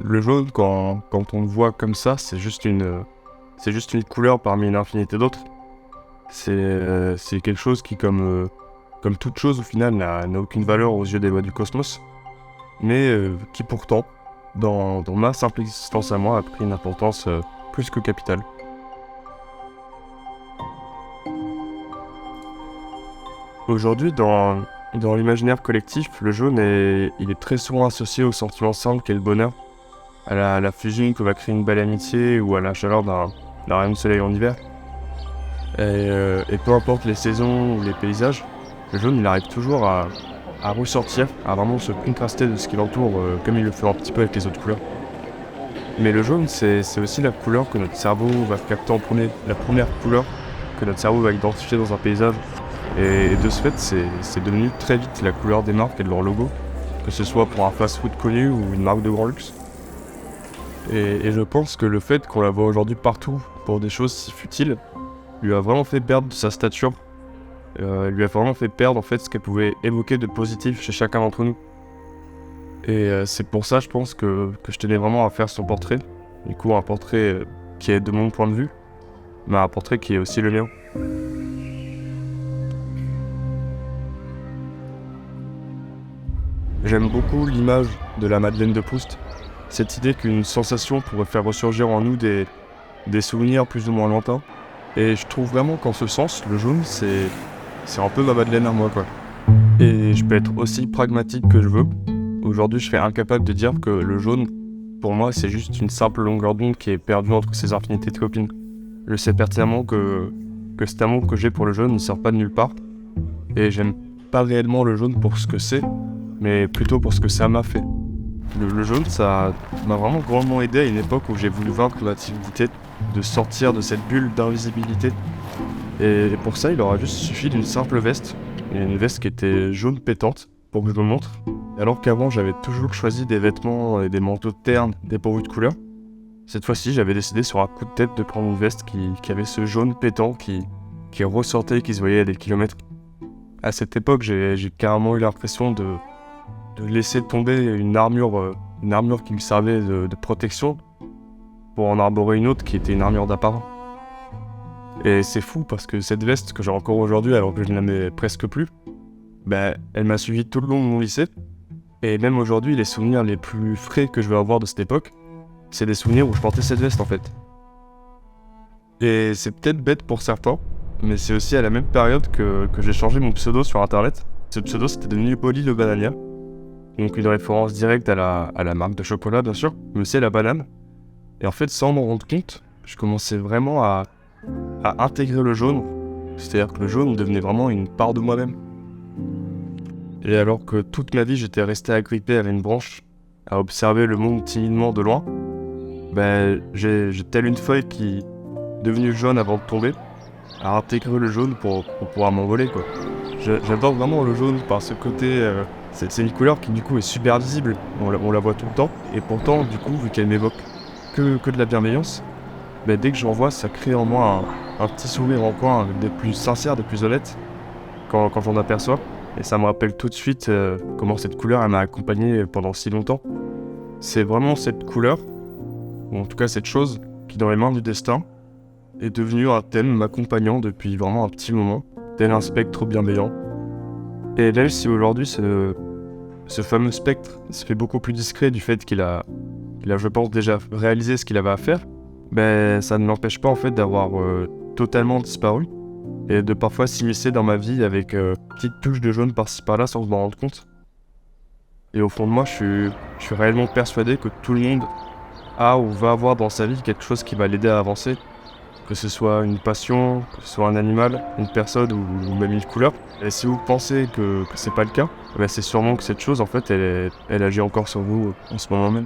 Le jaune, quand on le voit comme ça, c'est juste une couleur parmi une infinité d'autres. C'est quelque chose qui, comme toute chose, au final, n'a aucune valeur aux yeux des lois du cosmos, mais qui pourtant, dans ma simple existence à moi, a pris une importance plus que capitale. Aujourd'hui, dans l'imaginaire collectif, le jaune il est très souvent associé au sentiment simple qu'est le bonheur, à la fusion que va créer une belle amitié ou à la chaleur d'un rayon de soleil en hiver. Et peu importe les saisons ou les paysages, le jaune il arrive toujours à ressortir, à vraiment se contraster de ce qui l'entoure, comme il le fait un petit peu avec les autres couleurs. Mais le jaune, c'est aussi la couleur que notre cerveau va capter en premier, la première couleur que notre cerveau va identifier dans un paysage. Et de ce fait, c'est devenu très vite la couleur des marques et de leur logo, que ce soit pour un fast-food connu ou une marque de grand luxe. Et je pense que le fait qu'on la voit aujourd'hui partout pour des choses si futiles, lui a vraiment fait perdre sa stature, lui a vraiment fait perdre en fait ce qu'elle pouvait évoquer de positif chez chacun d'entre nous. Et c'est pour ça je pense que je tenais vraiment à faire son portrait, du coup un portrait qui est de mon point de vue, mais un portrait qui est aussi le mien. J'aime beaucoup l'image de la Madeleine de Proust, cette idée qu'une sensation pourrait faire ressurgir en nous des souvenirs plus ou moins lointains. Et je trouve vraiment qu'en ce sens, le jaune, c'est un peu ma Madeleine à moi, quoi. Et je peux être aussi pragmatique que je veux. Aujourd'hui, je serais incapable de dire que le jaune, pour moi, c'est juste une simple longueur d'onde qui est perdue entre ces infinités de copines. Je sais pertinemment que cet amour que j'ai pour le jaune ne sort pas de nulle part. Et j'aime pas réellement le jaune pour ce que c'est, mais plutôt pour ce que ça m'a fait. Le jaune, ça m'a vraiment grandement aidé à une époque où j'ai voulu vaincre la timidité, de sortir de cette bulle d'invisibilité. Et pour ça, il aura juste suffi d'une simple veste, et une veste qui était jaune pétante, pour que je me montre. Alors qu'avant, j'avais toujours choisi des vêtements et des manteaux ternes dépourvus de couleur. Cette fois-ci, j'avais décidé sur un coup de tête de prendre une veste qui avait ce jaune pétant qui ressortait et qui se voyait à des kilomètres. À cette époque, j'ai carrément eu l'impression de laisser tomber une armure qui me servait de protection pour en arborer une autre qui était une armure d'apparat. Et c'est fou parce que cette veste que j'ai encore aujourd'hui alors que je ne la mets presque plus, elle m'a suivi tout le long de mon lycée. Et même aujourd'hui, les souvenirs les plus frais que je vais avoir de cette époque, c'est des souvenirs où je portais cette veste en fait. Et c'est peut-être bête pour certains, mais c'est aussi à la même période que j'ai changé mon pseudo sur internet. Ce pseudo c'était devenu Oli le Banania. Donc une référence directe à la marque de chocolat bien sûr, mais c'est la banane. Et en fait sans m'en rendre compte, je commençais vraiment à intégrer le jaune. C'est-à-dire que le jaune devenait vraiment une part de moi-même. Et alors que toute ma vie j'étais resté agrippé à une branche, à observer le monde timidement de loin, j'ai telle une feuille qui, devenue jaune avant de tomber, à intégrer le jaune pour pouvoir m'envoler quoi. J'adore vraiment le jaune par ce côté... c'est une couleur qui du coup est super visible, on la voit tout le temps, et pourtant du coup vu qu'elle m'évoque que de la bienveillance, dès que j'en vois ça crée en moi un petit sourire en coin, des plus sincères, des plus honnêtes, quand j'en aperçois, et ça me rappelle tout de suite comment cette couleur elle m'a accompagné pendant si longtemps. C'est vraiment cette couleur, ou en tout cas cette chose, qui dans les mains du destin, est devenue un thème m'accompagnant depuis vraiment un petit moment, tel un spectre bienveillant. Et même si aujourd'hui ce fameux spectre se fait beaucoup plus discret du fait qu'il a je pense déjà réalisé ce qu'il avait à faire, ça ne l'empêche pas en fait d'avoir totalement disparu et de parfois s'immiscer dans ma vie avec petites touches de jaune par-ci par-là sans m'en rendre compte. Et au fond de moi, je suis réellement persuadé que tout le monde a ou va avoir dans sa vie quelque chose qui va l'aider à avancer. Que ce soit une passion, que ce soit un animal, une personne ou même une couleur. Et si vous pensez que c'est pas le cas, c'est sûrement que cette chose en fait elle agit encore sur vous en ce moment même.